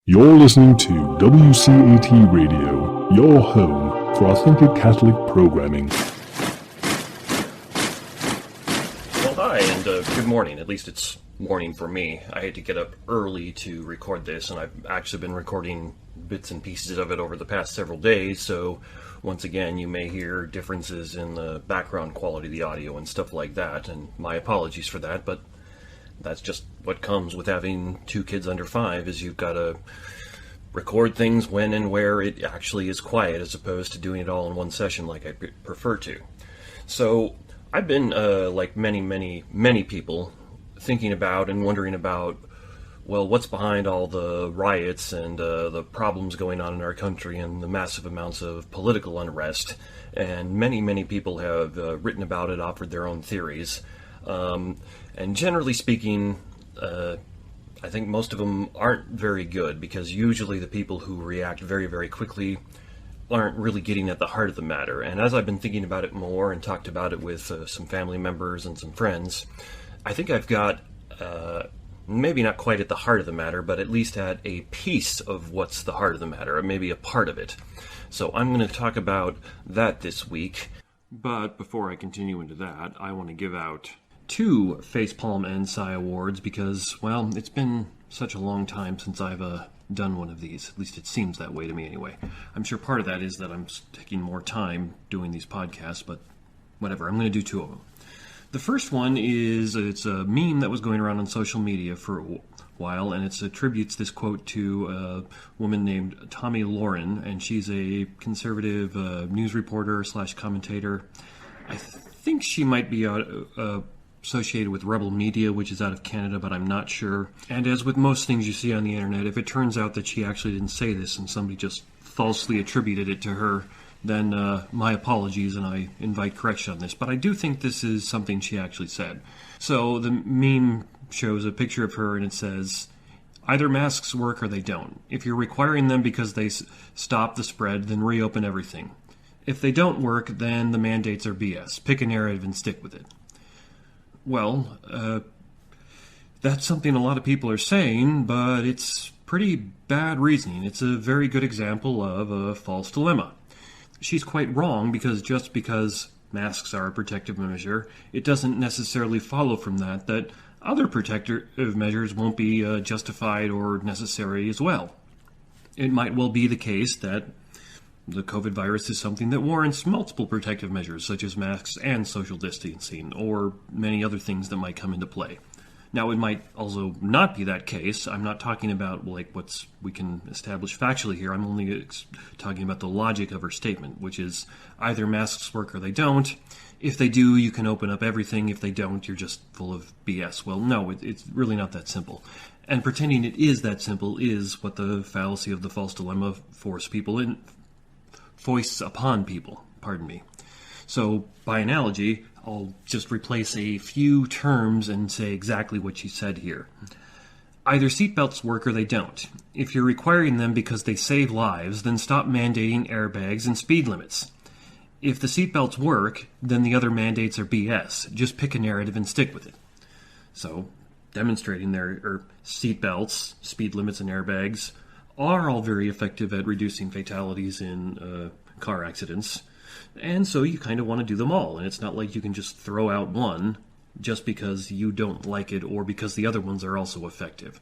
You're listening to WCAT Radio, your home for authentic Catholic programming. Well, hi, and good morning. At least it's morning for me. I had to get up early to record this, and I've actually been recording bits and pieces of it over the past several days, so once again, you may hear differences in the background quality of the audio and stuff like that, and my apologies for that, but that's just what comes with having two kids under 5, is you've got to record things when and where it actually is quiet, as opposed to doing it all in one session like I prefer to. So I've been, like many people, thinking about and wondering about, well, what's behind all the riots and the problems going on in our country and the massive amounts of political unrest. And many people have written about it, offered their own theories. And generally speaking, I think most of them aren't very good, because usually the people who react very quickly aren't really getting at the heart of the matter. And as I've been thinking about it more and talked about it with some family members and some friends, I think I've got, maybe not quite at the heart of the matter, but at least at a piece of what's the heart of the matter, or maybe a part of it. So I'm going to talk about that this week. But before I continue into that, I want to give out 2 Facepalm and Psy Awards, because, well, it's been such a long time since I've done one of these. At least it seems that way to me anyway. I'm sure part of that is that I'm taking more time doing these podcasts, but whatever, I'm going to do 2 of them. The first one is, it's a meme that was going around on social media for a while, and it attributes this quote to a woman named Tommy Lauren, and she's a conservative news reporter / commentator. I think she might be associated with Rebel Media, which is out of Canada, but I'm not sure. And as with most things you see on the internet, if it turns out that she actually didn't say this and somebody just falsely attributed it to her, then my apologies, and I invite correction on this. But I do think this is something she actually said. So the meme shows a picture of her, and it says, either masks work or they don't. If you're requiring them because they stop the spread, then reopen everything. If they don't work, then the mandates are BS. Pick a narrative and stick with it. Well, that's something a lot of people are saying, but it's pretty bad reasoning. It's a very good example of a false dilemma. She's quite wrong, because just because masks are a protective measure, it doesn't necessarily follow from that other protective measures won't be justified or necessary as well. It might well be the case that the COVID virus is something that warrants multiple protective measures, such as masks and social distancing, or many other things that might come into play. Now, it might also not be that case. I'm not talking about we can establish factually here. I'm only talking about the logic of her statement, which is either masks work or they don't. If they do, you can open up everything. If they don't, you're just full of BS. Well, no, it's really not that simple. And pretending it is that simple is what the fallacy of the false dilemma foists upon people. Pardon me. So, by analogy, I'll just replace a few terms and say exactly what she said here. Either seatbelts work or they don't. If you're requiring them because they save lives, then stop mandating airbags and speed limits. If the seatbelts work, then the other mandates are BS. Just pick a narrative and stick with it. So, demonstrating their seatbelts, speed limits, and airbags are all very effective at reducing fatalities in car accidents. And so you kind of want to do them all. And it's not like you can just throw out one just because you don't like it or because the other ones are also effective.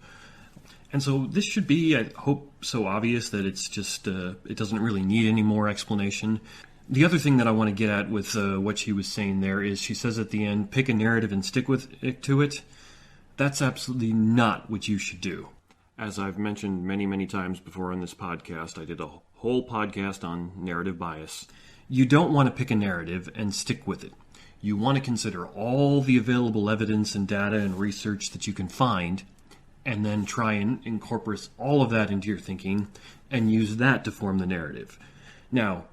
And so this should be, I hope, so obvious that it's just, it doesn't really need any more explanation. The other thing that I want to get at with what she was saying there is she says at the end, pick a narrative and stick to it. That's absolutely not what you should do. As I've mentioned many times before on this podcast, I did a whole podcast on narrative bias. You don't want to pick a narrative and stick with it. You want to consider all the available evidence and data and research that you can find, and then try and incorporate all of that into your thinking and use that to form the narrative. Now,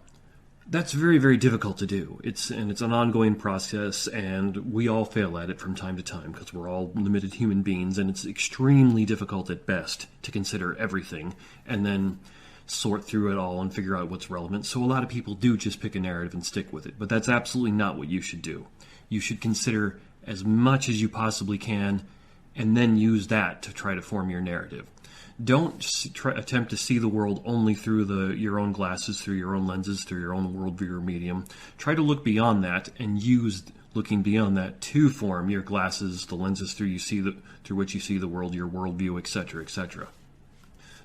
that's very difficult to do. It's an ongoing process, and we all fail at it from time to time because we're all limited human beings, and it's extremely difficult at best to consider everything and then sort through it all and figure out what's relevant. So a lot of people do just pick a narrative and stick with it, but that's absolutely not what you should do. You should consider as much as you possibly can and then use that to try to form your narrative. Don't attempt to see the world only through your own glasses, through your own lenses, through your own worldview or medium. Try to look beyond that and use looking beyond that to form your glasses, the lenses through which you see the world, your worldview, etc., etc.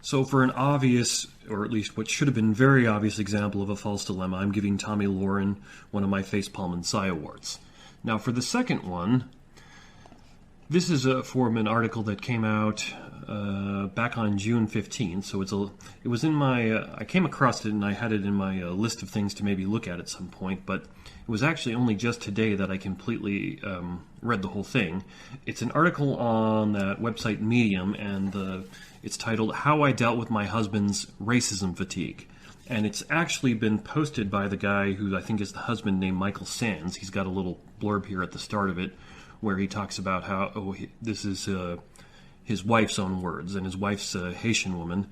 So for an obvious, or at least what should have been very obvious example of a false dilemma, I'm giving Tommy Lauren one of my Facepalm and Psy Awards. Now for the second one, this is from an article that came out back on June 15th, so it was in my, I came across it and I had it in my list of things to maybe look at some point, but it was actually only just today that I completely read the whole thing. It's an article on that website Medium, and it's titled, How I Dealt with My Husband's Racism Fatigue. And it's actually been posted by the guy who I think is the husband, named Michael Sands. He's got a little blurb here at the start of it where he talks about how this is his wife's own words, and his wife's a Haitian woman.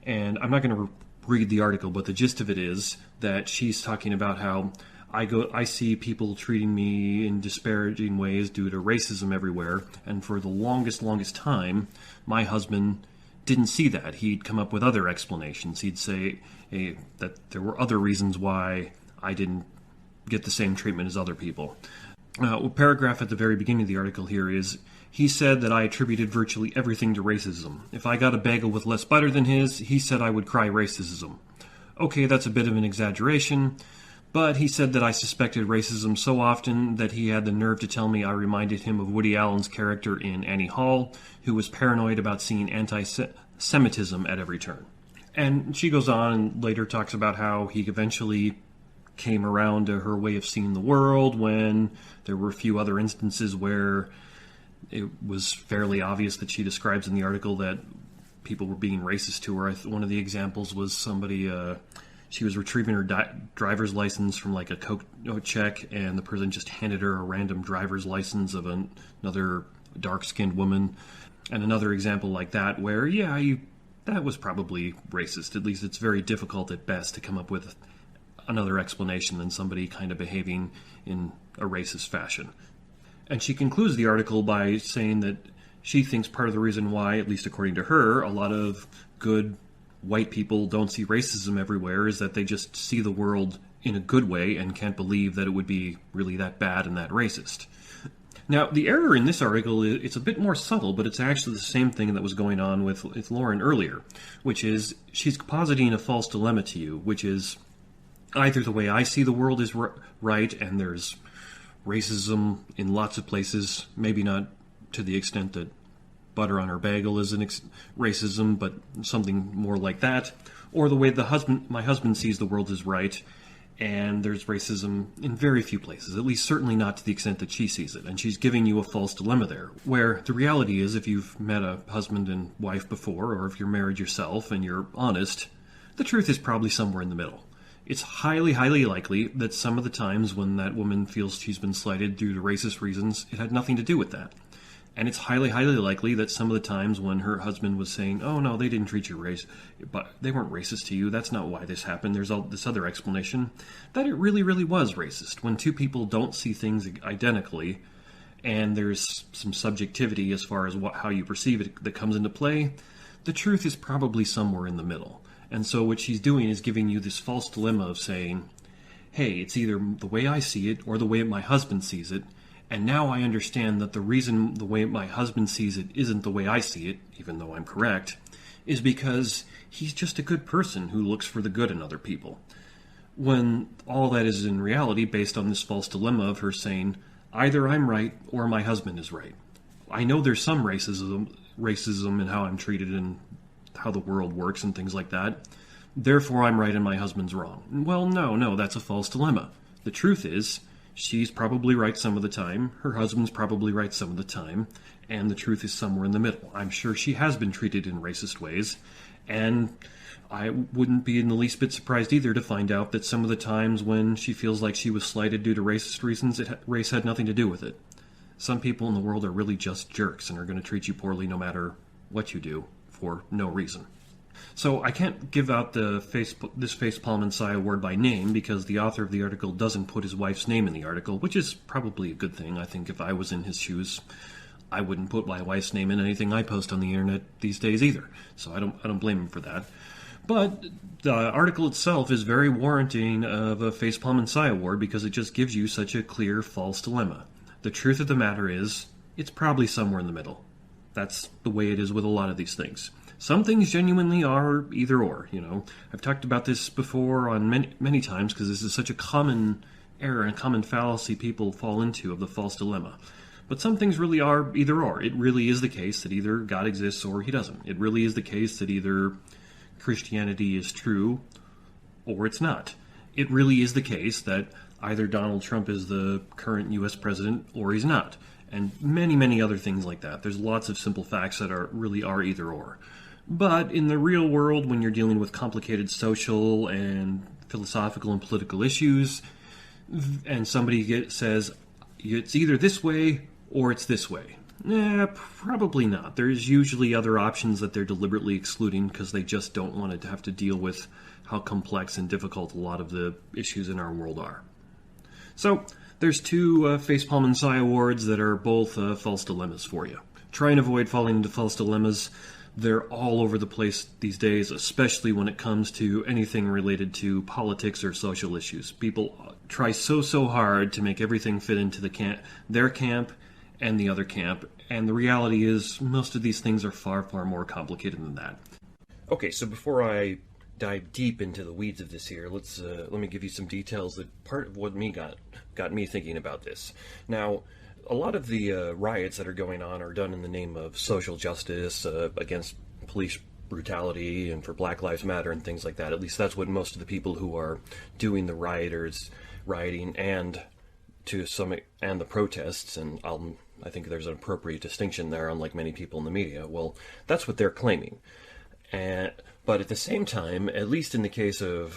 And I'm not going to read the article, but the gist of it is that she's talking about how I see people treating me in disparaging ways due to racism everywhere, and for the longest time, my husband didn't see that. He'd come up with other explanations. He'd say that there were other reasons why I didn't get the same treatment as other people. A paragraph at the very beginning of the article here is, he said that I attributed virtually everything to racism. If I got a bagel with less butter than his, he said I would cry racism. Okay, that's a bit of an exaggeration, but he said that I suspected racism so often that he had the nerve to tell me I reminded him of Woody Allen's character in Annie Hall, who was paranoid about seeing anti-Semitism at every turn. And she goes on and later talks about how he eventually came around to her way of seeing the world when there were a few other instances where it was fairly obvious that she describes in the article that people were being racist to her. One of the examples was somebody, she was retrieving her driver's license from like a Coke check, and the person just handed her a random driver's license of another dark-skinned woman. And another example like that where, that was probably racist. At least it's very difficult at best to come up with another explanation than somebody kind of behaving in a racist fashion. And she concludes the article by saying that she thinks part of the reason why, at least according to her, a lot of good white people don't see racism everywhere is that they just see the world in a good way and can't believe that it would be really that bad and that racist. Now, the error in this article, it's a bit more subtle, but it's actually the same thing that was going on with Lauren earlier, which is she's positing a false dilemma to you, which is either the way I see the world is right, and there's racism in lots of places, maybe not to the extent that butter on her bagel is racism, but something more like that, or the way my husband sees the world is right, and there's racism in very few places, at least certainly not to the extent that she sees it. And she's giving you a false dilemma there, where the reality is if you've met a husband and wife before, or if you're married yourself and you're honest, the truth is probably somewhere in the middle. It's highly, highly likely that some of the times when that woman feels she's been slighted due to racist reasons, it had nothing to do with that. And it's highly, highly likely that some of the times when her husband was saying, oh no, they didn't treat you but they weren't racist to you, that's not why this happened, there's all this other explanation, that it really, really was racist. When two people don't see things identically, and there's some subjectivity as far as how you perceive it that comes into play, the truth is probably somewhere in the middle. And so what she's doing is giving you this false dilemma of saying, hey, it's either the way I see it or the way my husband sees it, and now I understand that the reason the way my husband sees it isn't the way I see it, even though I'm correct, is because he's just a good person who looks for the good in other people. When all that is in reality based on this false dilemma of her saying, either I'm right or my husband is right. I know there's some racism in how I'm treated and how the world works and things like that. Therefore, I'm right and my husband's wrong. Well, no, that's a false dilemma. The truth is, she's probably right some of the time, her husband's probably right some of the time, and the truth is somewhere in the middle. I'm sure she has been treated in racist ways, and I wouldn't be in the least bit surprised either to find out that some of the times when she feels like she was slighted due to racist reasons, race had nothing to do with it. Some people in the world are really just jerks and are going to treat you poorly no matter what you do, for no reason. So I can't give out this Facepalm and Psy award by name because the author of the article doesn't put his wife's name in the article, which is probably a good thing. I think if I was in his shoes, I wouldn't put my wife's name in anything I post on the internet these days either, so I don't blame him for that. But the article itself is very warranting of a facepalm and sigh award because it just gives you such a clear false dilemma. The truth of the matter is, it's probably somewhere in the middle. That's the way it is with a lot of these things. Some things genuinely are either or, I've talked about this before on many times because this is such a common error and common fallacy people fall into of the false dilemma. But some things really are either or. It really is the case that either God exists or he doesn't. It really is the case that either Christianity is true or it's not. It really is the case that either Donald Trump is the current U.S. president or he's not. And many, many other things like that. There's lots of simple facts that really are either or. But in the real world, when you're dealing with complicated social and philosophical and political issues, and somebody says, it's either this way or it's this way. Probably not. There's usually other options that they're deliberately excluding because they just don't want to have to deal with how complex and difficult a lot of the issues in our world are. So, there's two facepalm and sigh awards that are both false dilemmas for you. Try and avoid falling into false dilemmas. They're all over the place these days, especially when it comes to anything related to politics or social issues. People try so hard to make everything fit into their camp and the other camp, and the reality is most of these things are far more complicated than that. Okay, so before I dive deep into the weeds of this here, let me give you some details that part of what got me thinking about this. Now, a lot of the riots that are going on are done in the name of social justice, against police brutality, and for Black Lives Matter and things like that. At least that's what most of the people who are doing the rioting and the protests, and I think there's an appropriate distinction there, unlike many people in the media. Well, that's what they're claiming. But at the same time, at least in the case of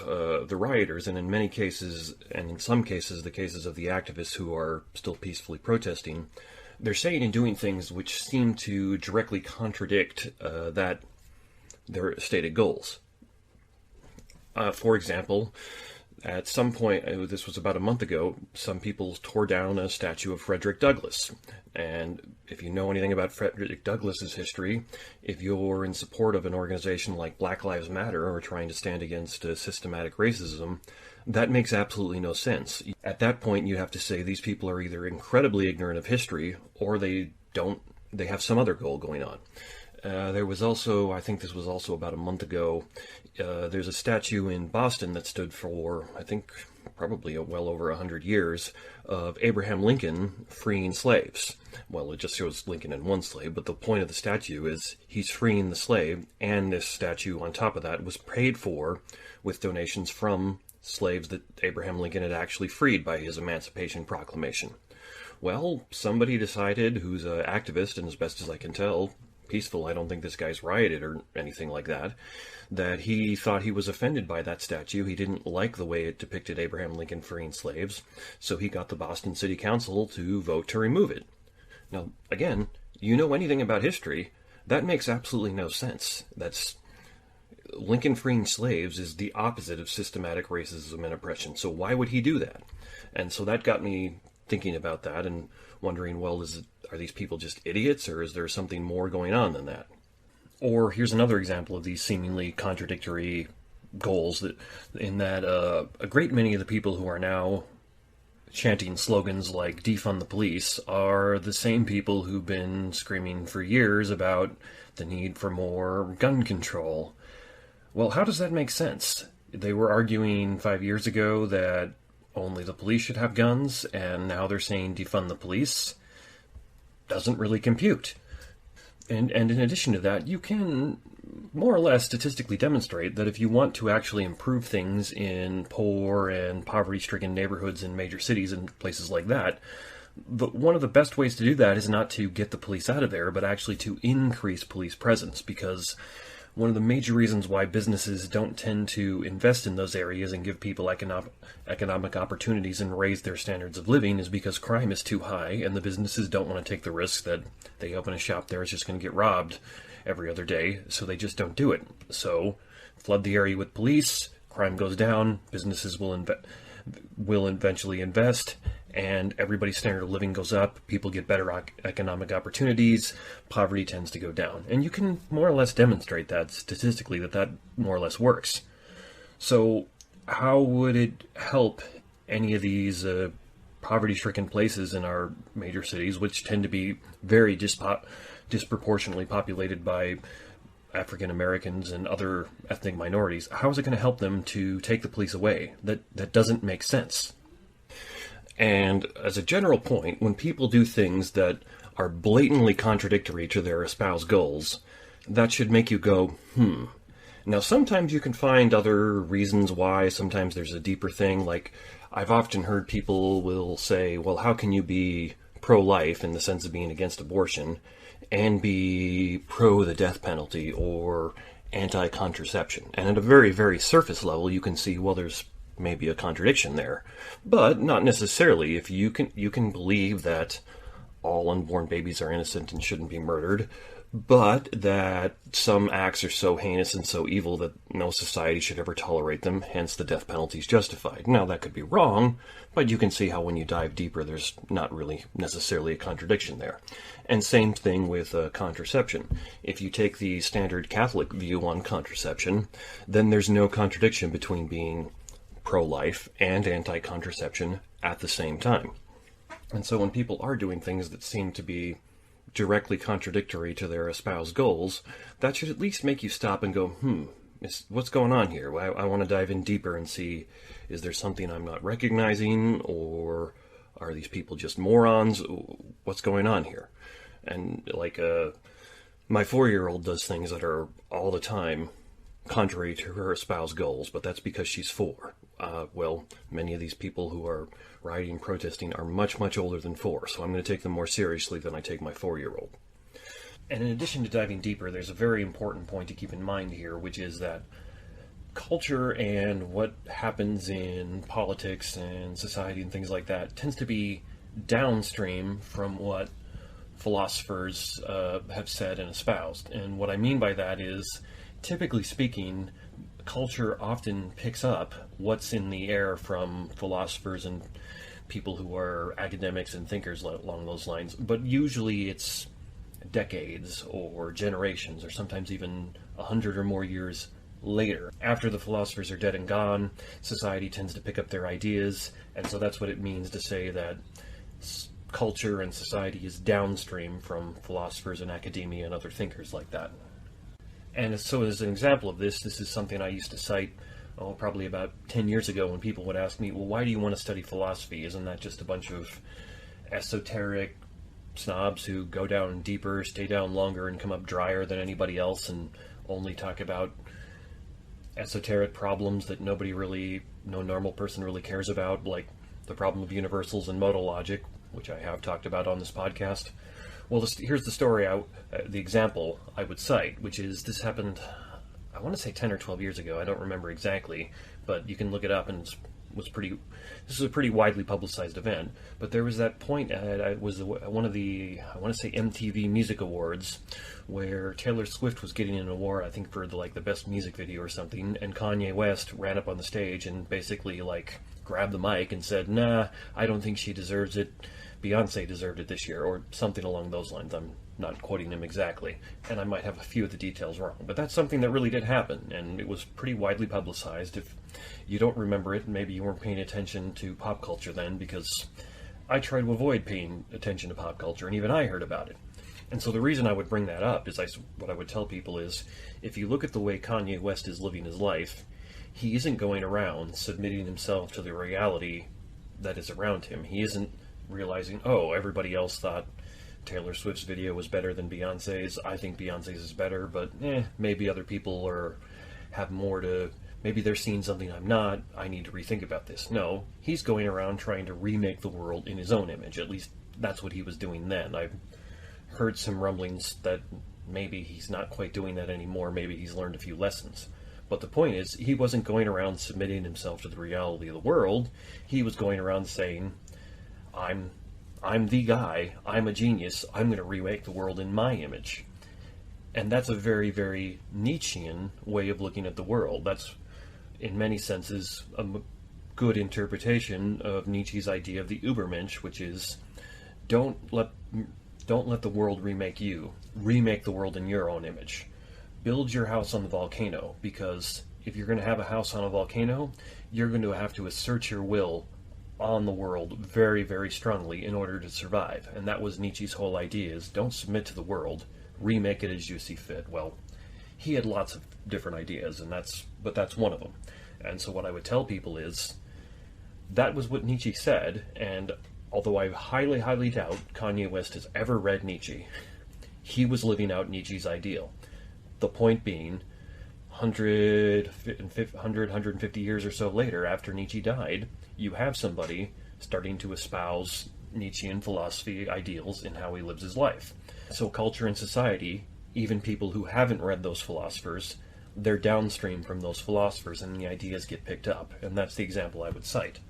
the rioters, and in many cases, and in some cases, the cases of the activists who are still peacefully protesting, they're saying and doing things which seem to directly contradict their stated goals. For example, at some point, this was about a month ago, some people tore down a statue of Frederick Douglass. And if you know anything about Frederick Douglass's history, if you're in support of an organization like Black Lives Matter or trying to stand against systematic racism, that makes absolutely no sense. At that point, you have to say these people are either incredibly ignorant of history or they have some other goal going on. There was also, I think this was also about a month ago, there's a statue in Boston that stood for, I think, probably well over 100 years, of Abraham Lincoln freeing slaves. Well, it just shows Lincoln and one slave, but the point of the statue is he's freeing the slave, and this statue on top of that was paid for with donations from slaves that Abraham Lincoln had actually freed by his Emancipation Proclamation. Well, somebody decided, who's an activist, and as best as I can tell, peaceful, I don't think this guy's rioted or anything like that he thought he was offended by that statue. He didn't like the way it depicted Abraham Lincoln freeing slaves, so he got the Boston City Council to vote to remove it. Now, again, you know anything about history, that makes absolutely no sense. Lincoln freeing slaves is the opposite of systematic racism and oppression, so why would he do that? And so that got me thinking about that and wondering, well, are these people just idiots, or is there something more going on than that? Or here's another example of these seemingly contradictory goals, a great many of the people who are now chanting slogans like defund the police are the same people who've been screaming for years about the need for more gun control. Well, how does that make sense? They were arguing 5 years ago that only the police should have guns, and now they're saying defund the police. Doesn't really compute. And in addition to that, you can more or less statistically demonstrate that if you want to actually improve things in poor and poverty-stricken neighborhoods in major cities and places like that, one of the best ways to do that is not to get the police out of there, but actually to increase police presence, because one of the major reasons why businesses don't tend to invest in those areas and give people economic opportunities and raise their standards of living is because crime is too high, and the businesses don't want to take the risk that they open a shop there is just going to get robbed every other day, so they just don't do it. So, flood the area with police, crime goes down, businesses will eventually invest, and everybody's standard of living goes up, people get better economic opportunities, poverty tends to go down. And you can more or less demonstrate that statistically, that more or less works. So how would it help any of these poverty-stricken places in our major cities, which tend to be very disproportionately populated by African Americans and other ethnic minorities? How is it going to help them to take the police away? That doesn't make sense. And as a general point, when people do things that are blatantly contradictory to their espoused goals, that should make you go, Now, sometimes you can find other reasons why. Sometimes there's a deeper thing. Like, I've often heard people will say, well, how can you be pro-life in the sense of being against abortion and be pro the death penalty or anti-contraception? And at a very, very surface level, you can see, well, there's maybe a contradiction there, but not necessarily. If you can believe that all unborn babies are innocent and shouldn't be murdered, but that some acts are so heinous and so evil that no society should ever tolerate them, hence the death penalty is justified. Now, that could be wrong, but you can see how when you dive deeper, there's not really necessarily a contradiction there. And same thing with contraception. If you take the standard Catholic view on contraception, then there's no contradiction between being pro-life and anti-contraception at the same time. And so when people are doing things that seem to be directly contradictory to their espoused goals, that should at least make you stop and go, what's going on here? I want to dive in deeper and see, is there something I'm not recognizing, or are these people just morons? What's going on here? And like my 4-year-old does things that are all the time contrary to her espoused goals, but that's because she's 4. Well, many of these people who are rioting and protesting are much, much older than 4, so I'm going to take them more seriously than I take my 4-year-old. And in addition to diving deeper, there's a very important point to keep in mind here, which is that culture and what happens in politics and society and things like that tends to be downstream from what philosophers have said and espoused. And what I mean by that is, typically speaking, culture often picks up what's in the air from philosophers and people who are academics and thinkers along those lines, but usually it's decades or generations or sometimes even 100 or more years later. After the philosophers are dead and gone, society tends to pick up their ideas, and so that's what it means to say that culture and society is downstream from philosophers and academia and other thinkers like that. And so as an example of this is something I used to cite, probably about 10 years ago, when people would ask me, well, why do you want to study philosophy? Isn't that just a bunch of esoteric snobs who go down deeper, stay down longer, and come up drier than anybody else, and only talk about esoteric problems that no normal person really cares about, like the problem of universals and modal logic, which I have talked about on this podcast? Well, here's the story, the example I would cite, which is this happened, I want to say 10 or 12 years ago. I don't remember exactly, but you can look it up, and this is a pretty widely publicized event. But there was that point, it was one of the, I want to say MTV Music Awards, where Taylor Swift was getting an award, I think for the best music video or something, and Kanye West ran up on the stage and basically grabbed the mic and said, nah, I don't think she deserves it. Beyonce deserved it this year, or something along those lines. I'm not quoting him exactly, and I might have a few of the details wrong, but that's something that really did happen, and it was pretty widely publicized. If you don't remember it, maybe you weren't paying attention to pop culture then, because I try to avoid paying attention to pop culture, and even I heard about it. And so the reason I would bring that up is what I would tell people is, if you look at the way Kanye West is living his life, he isn't going around submitting himself to the reality that is around him. He isn't realizing, everybody else thought Taylor Swift's video was better than Beyonce's. I think Beyonce's is better, but maybe other people have more to, maybe they're seeing something I'm not. I need to rethink about this. No, he's going around trying to remake the world in his own image. At least that's what he was doing then. I've heard some rumblings that maybe he's not quite doing that anymore. Maybe he's learned a few lessons. But the point is, he wasn't going around submitting himself to the reality of the world. He was going around saying, I'm the guy, I'm a genius, I'm going to remake the world in my image. And that's a very, very Nietzschean way of looking at the world. That's, in many senses, good interpretation of Nietzsche's idea of the Übermensch, which is don't let the world remake you. Remake the world in your own image. Build your house on the volcano, because if you're going to have a house on a volcano, you're going to have to assert your will on the world very, very strongly in order to survive. And that was Nietzsche's whole idea, is don't submit to the world, remake it as you see fit. Well, he had lots of different ideas, but that's one of them. And so what I would tell people is, that was what Nietzsche said, and although I highly, highly doubt Kanye West has ever read Nietzsche, he was living out Nietzsche's ideal. The point being, 150 years or so later, after Nietzsche died, you have somebody starting to espouse Nietzschean philosophy ideals in how he lives his life. So culture and society, even people who haven't read those philosophers, they're downstream from those philosophers, and the ideas get picked up, and that's the example I would cite.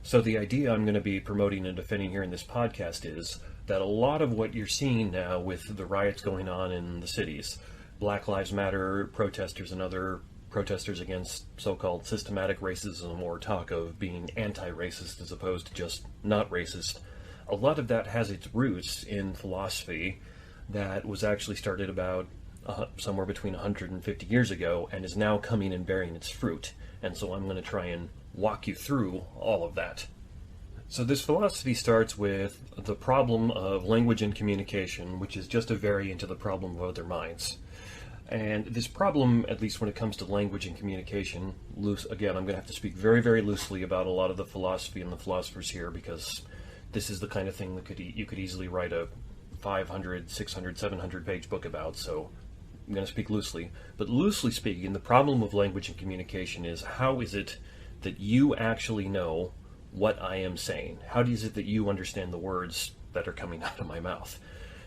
So the idea I'm going to be promoting and defending here in this podcast is that a lot of what you're seeing now with the riots going on in the cities, Black Lives Matter protesters and other protesters against so-called systematic racism, or talk of being anti-racist as opposed to just not racist, a lot of that has its roots in philosophy that was actually started about somewhere between 150 years ago and is now coming and bearing its fruit. And so I'm going to try and walk you through all of that. So this philosophy starts with the problem of language and communication, which is just a variant of the problem of other minds. And this problem, at least when it comes to language and communication, again, I'm going to have to speak very, very loosely about a lot of the philosophy and the philosophers here, because this is the kind of thing that you could easily write a 500, 600, 700 page book about, so I'm going to speak loosely. But loosely speaking, the problem of language and communication is, how is it that you actually know what I am saying? How is it that you understand the words that are coming out of my mouth?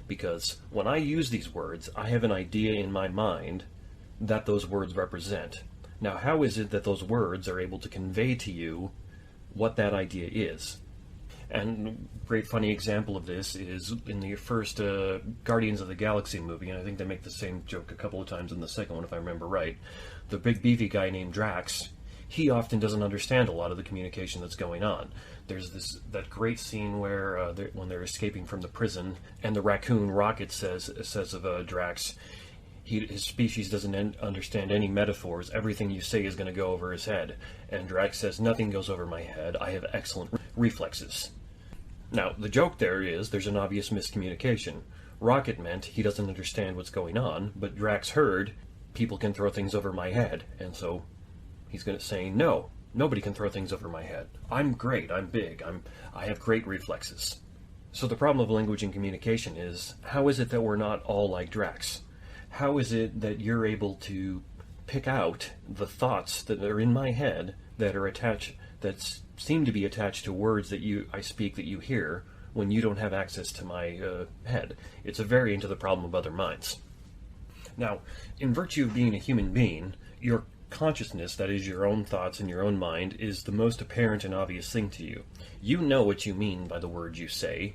Because when I use these words, I have an idea in my mind that those words represent. Now, how is it that those words are able to convey to you what that idea is? And a great funny example of this is in the first Guardians of the Galaxy movie, and I think they make the same joke a couple of times in the second one, if I remember right. The big beefy guy named Drax, he often doesn't understand a lot of the communication that's going on. There's that great scene where when they're escaping from the prison, and the raccoon Rocket says of Drax, his species doesn't understand any metaphors. Everything you say is going to go over his head. And Drax says, nothing goes over my head. I have excellent reflexes. Now, the joke there is there's an obvious miscommunication. Rocket meant he doesn't understand what's going on, but Drax heard, people can throw things over my head, and so he's going to say, no, nobody can throw things over my head. I'm great, I'm big, I have great reflexes. So the problem of language and communication is, how is it that we're not all like Drax? How is it that you're able to pick out the thoughts that are in my head that are attached, that seem to be attached to words that I speak that you hear, when you don't have access to my head? It's a variant of the problem of other minds. Now, in virtue of being a human being, your consciousness, that is your own thoughts in your own mind, is the most apparent and obvious thing to you. You know what you mean by the words you say,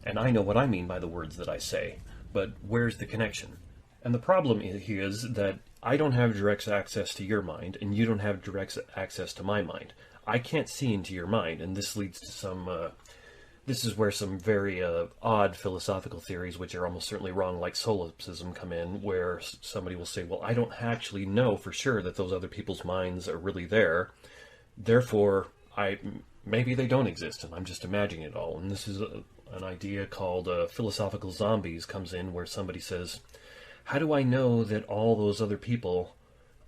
and I know what I mean by the words that I say, but where's the connection? And the problem is that I don't have direct access to your mind, and you don't have direct access to my mind. I can't see into your mind, and this leads to this is where some very odd philosophical theories, which are almost certainly wrong, like solipsism, come in, where somebody will say, well, I don't actually know for sure that those other people's minds are really there, therefore maybe they don't exist, and I'm just imagining it all. And this is an idea called philosophical zombies comes in, where somebody says, how do I know that all those other people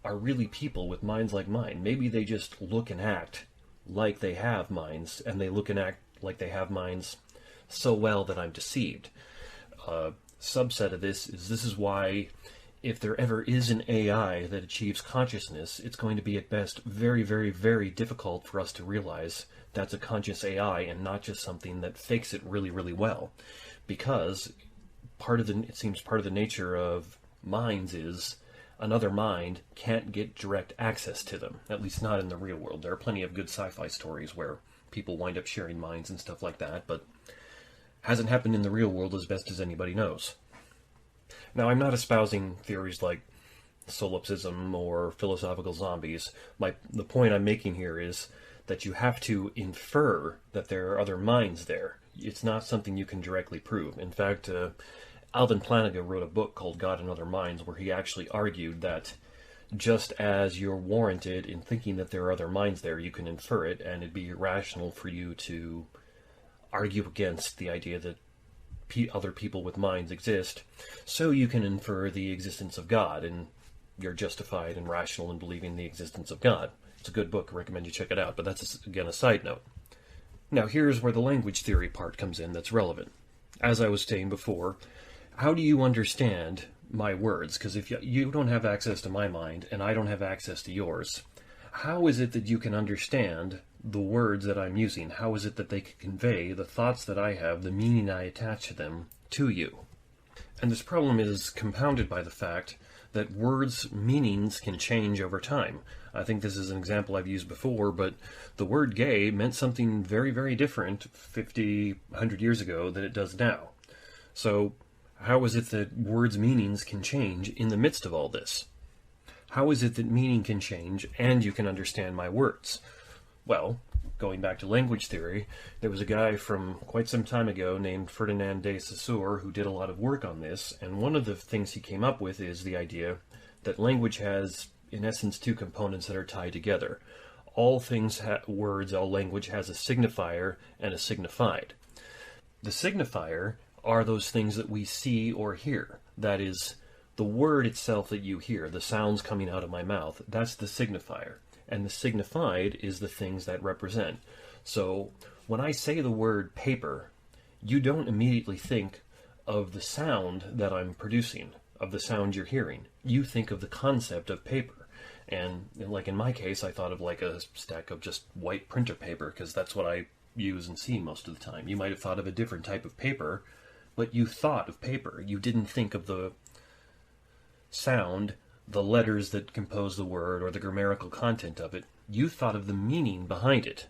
are really people with minds like mine? Maybe they just look and act like they have minds, and they look and act like they have minds so well that I'm deceived. Subset of this is why, if there ever is an AI that achieves consciousness, it's going to be at best very, very, very difficult for us to realize that's a conscious AI and not just something that fakes it really, really well. Because it seems part of the nature of minds is another mind can't get direct access to them, at least not in the real world. There are plenty of good sci-fi stories where people wind up sharing minds and stuff like that, but hasn't happened in the real world as best as anybody knows. Now, I'm not espousing theories like solipsism or philosophical zombies. The point I'm making here is that you have to infer that there are other minds there. It's not something you can directly prove. In fact, Alvin Plantinga wrote a book called God and Other Minds, where he actually argued that just as you're warranted in thinking that there are other minds there, you can infer it, and it'd be irrational for you to argue against the idea that other people with minds exist, so you can infer the existence of God, and you're justified and rational in believing the existence of God. It's a good book. I recommend you check it out, but that's, again, a side note. Now, here's where the language theory part comes in that's relevant. As I was saying before, how do you understand my words? Because if you don't have access to my mind, and I don't have access to yours, how is it that you can understand the words that I'm using? How is it that they can convey the thoughts that I have, the meaning I attach to them, to you? And this problem is compounded by the fact that words' meanings can change over time. I think this is an example I've used before, but the word gay meant something very, very different 50, 100 years ago than it does now. So how is it that words' meanings can change in the midst of all this? How is it that meaning can change and you can understand my words? Well, going back to language theory, there was a guy from quite some time ago named Ferdinand de Saussure who did a lot of work on this, and one of the things he came up with is the idea that language has, in essence, two components that are tied together. All things, words, all language has a signifier and a signified. The signifier are those things that we see or hear. That is, the word itself that you hear, the sounds coming out of my mouth, that's the signifier. And the signified is the things that represent. So when I say the word paper, you don't immediately think of the sound that I'm producing, of the sound you're hearing. You think of the concept of paper. And like in my case, I thought of like a stack of just white printer paper, because that's what I use and see most of the time. You might have thought of a different type of paper, but you thought of paper. You didn't think of the sound, the letters that compose the word, or the grammatical content of it. You thought of the meaning behind it.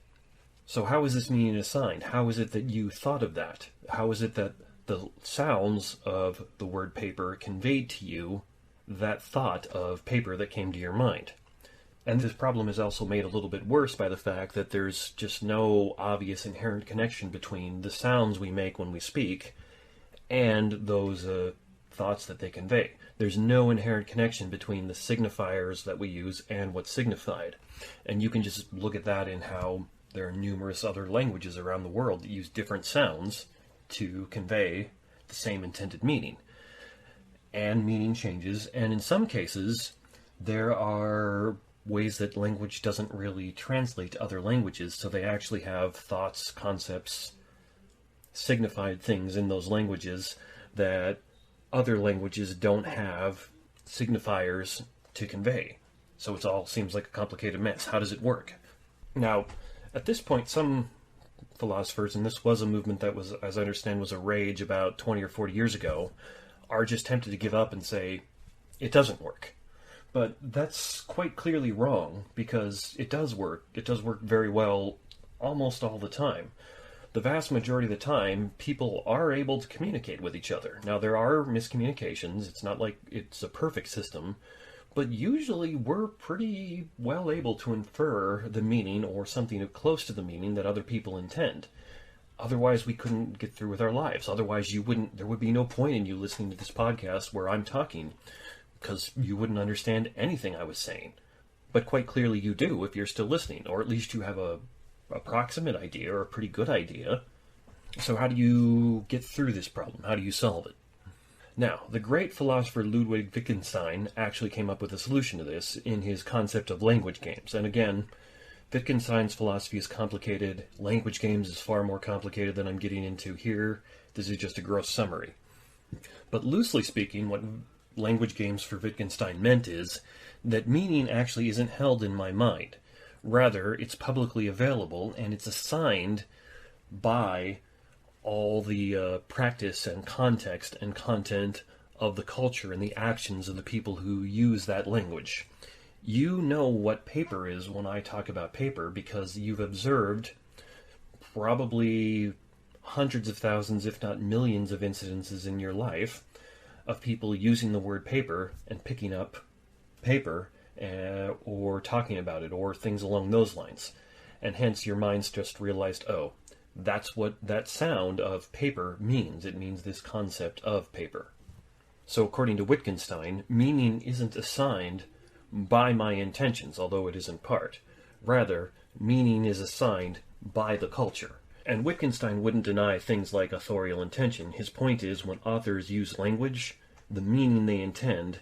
So how is this meaning assigned? How is it that you thought of that? How is it that the sounds of the word paper conveyed to you that thought of paper that came to your mind? And this problem is also made a little bit worse by the fact that there's just no obvious inherent connection between the sounds we make when we speak and those thoughts that they convey. There's no inherent connection between the signifiers that we use and what's signified. And you can just look at that in how there are numerous other languages around the world that use different sounds to convey the same intended meaning. And meaning changes, and in some cases, there are ways that language doesn't really translate to other languages, so they actually have thoughts, concepts, signified things in those languages that other languages don't have signifiers to convey. So it all seems like a complicated mess. How does it work? Now, at this point, some philosophers, and this was a movement that was, as I understand, was a rage about 20 or 40 years ago, are just tempted to give up and say, it doesn't work. But that's quite clearly wrong, because it does work. It does work very well almost all the time. The vast majority of the time, people are able to communicate with each other. Now, there are miscommunications. It's not like it's a perfect system, but usually we're pretty well able to infer the meaning or something close to the meaning that other people intend. Otherwise, we couldn't get through with our lives. Otherwise, there would be no point in you listening to this podcast where I'm talking, because you wouldn't understand anything I was saying. But quite clearly you do if you're still listening, or at least you have a approximate idea or a pretty good idea. So how do you get through this problem? How do you solve it? Now, the great philosopher Ludwig Wittgenstein actually came up with a solution to this in his concept of language games. And again, Wittgenstein's philosophy is complicated. Language games is far more complicated than I'm getting into here. This is just a gross summary. But loosely speaking, what language games for Wittgenstein meant is that meaning actually isn't held in my mind. Rather, it's publicly available, and it's assigned by all the practice and context and content of the culture and the actions of the people who use that language. You know what paper is when I talk about paper because you've observed probably hundreds of thousands, if not millions, of incidences in your life of people using the word paper and picking up paper or talking about it, or things along those lines. and hence your mind's just realized, oh, that's what that sound of paper means. It means this concept of paper. So according to Wittgenstein, meaning isn't assigned by my intentions, although it is in part. Rather, meaning is assigned by the culture. And Wittgenstein wouldn't deny things like authorial intention. His point is, when authors use language, the meaning they intend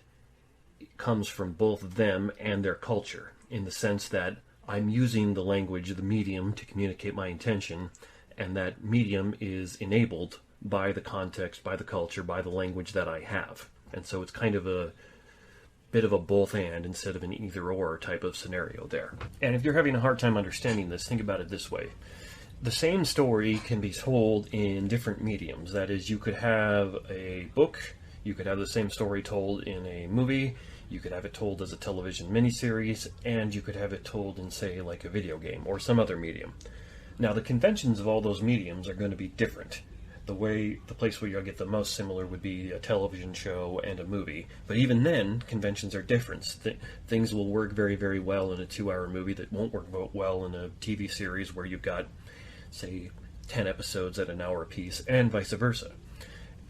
comes from both them and their culture, in the sense that I'm using the language, the medium, to communicate my intention, and that medium is enabled by the context, by the culture, by the language that I have. And so it's kind of a bit of a both and instead of an either or type of scenario there. And if you're having a hard time understanding this, think about it this way. The same story can be told in different mediums. That is, you could have a book, you could have the same story told in a movie, you could have it told as a television miniseries, and you could have it told in, say, like a video game or some other medium. Now, the conventions of all those mediums are going to be different. The place where you'll get the most similar would be a television show and a movie. But even then, conventions are different. Things will work very, very well in a 2-hour movie that won't work well in a TV series where you've got, say, 10 episodes at an hour apiece, and vice versa.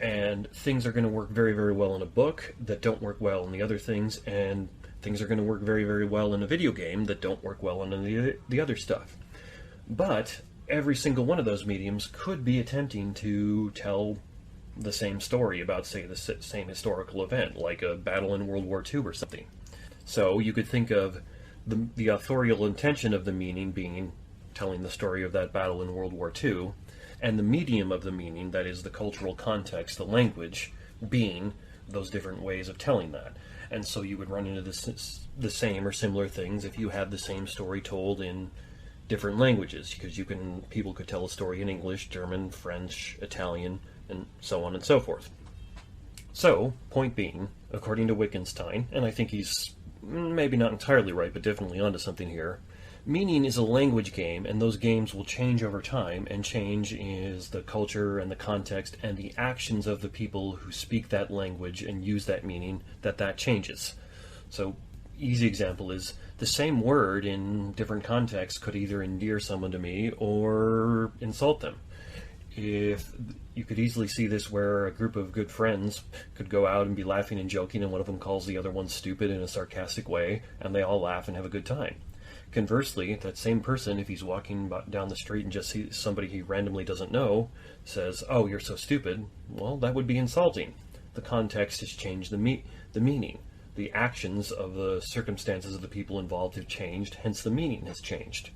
And things are going to work very, very well in a book that don't work well in the other things, and things are going to work very, very well in a video game that don't work well in the other stuff. But every single one of those mediums could be attempting to tell the same story about, say, the same historical event, like a battle in World War II or something. So you could think of the authorial intention of the meaning being telling the story of that battle in World War II, and the medium of the meaning, that is the cultural context, the language, being those different ways of telling that. And so you would run into the same or similar things if you had the same story told in different languages, because people could tell a story in English, German, French, Italian, and so on and so forth. So, point being, according to Wittgenstein, and I think he's maybe not entirely right, but definitely onto something here, meaning is a language game, and those games will change over time, and change is the culture and the context and the actions of the people who speak that language and use that meaning that changes. So, easy example is the same word in different contexts could either endear someone to me or insult them. If you could easily see this where a group of good friends could go out and be laughing and joking, and one of them calls the other one stupid in a sarcastic way, and they all laugh and have a good time. Conversely, that same person, if he's walking down the street and just sees somebody he randomly doesn't know, says, "Oh, you're so stupid," well, that would be insulting. The context has changed the meaning. The actions of the circumstances of the people involved have changed, hence the meaning has changed.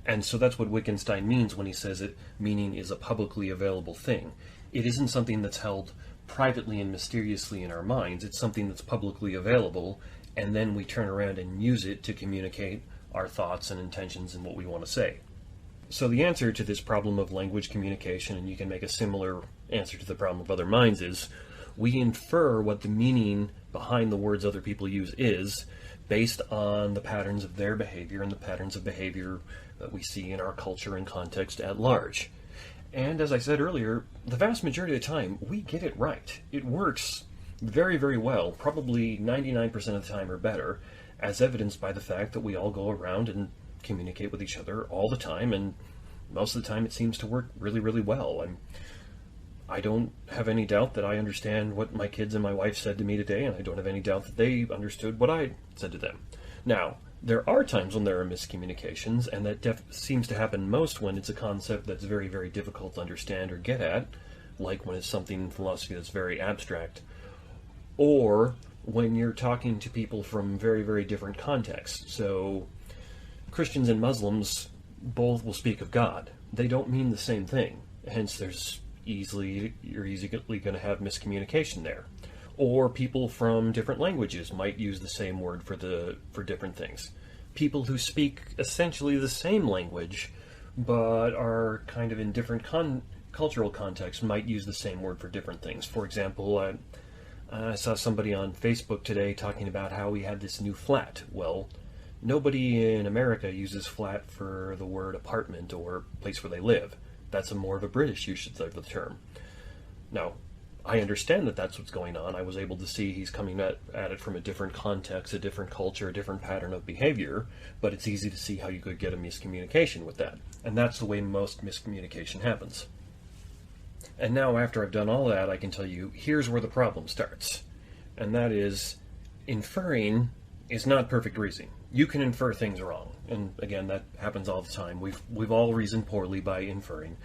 And so that's what Wittgenstein means when he says that meaning is a publicly available thing. It isn't something that's held privately and mysteriously in our minds. It's something that's publicly available, and then we turn around and use it to communicate our thoughts and intentions and what we want to say. So the answer to this problem of language communication, and you can make a similar answer to the problem of other minds, is we infer what the meaning behind the words other people use is based on the patterns of their behavior and the patterns of behavior that we see in our culture and context at large. And as I said earlier, the vast majority of the time, we get it right. It works very, very well, probably 99% of the time or better, as evidenced by the fact that we all go around and communicate with each other all the time, and most of the time it seems to work really, really well. I don't have any doubt that I understand what my kids and my wife said to me today, and I don't have any doubt that they understood what I said to them. Now, there are times when there are miscommunications, and that seems to happen most when it's a concept that's very, very difficult to understand or get at, like when it's something in philosophy that's very abstract, or when you're talking to people from very, very different contexts. So, Christians and Muslims both will speak of God. They don't mean the same thing, hence you're easily going to have miscommunication there. Or people from different languages might use the same word for different things. People who speak essentially the same language but are kind of in different cultural contexts might use the same word for different things. For example, I saw somebody on Facebook today talking about how he had this new flat. Well, nobody in America uses flat for the word apartment or place where they live. That's more of a British usage of the term. Now, I understand that that's what's going on. I was able to see he's coming at it from a different context, a different culture, a different pattern of behavior, but it's easy to see how you could get a miscommunication with that. And that's the way most miscommunication happens. And now, after I've done all that, I can tell you, here's where the problem starts. And that is, inferring is not perfect reasoning. You can infer things wrong. And again, that happens all the time. We've all reasoned poorly by inferring.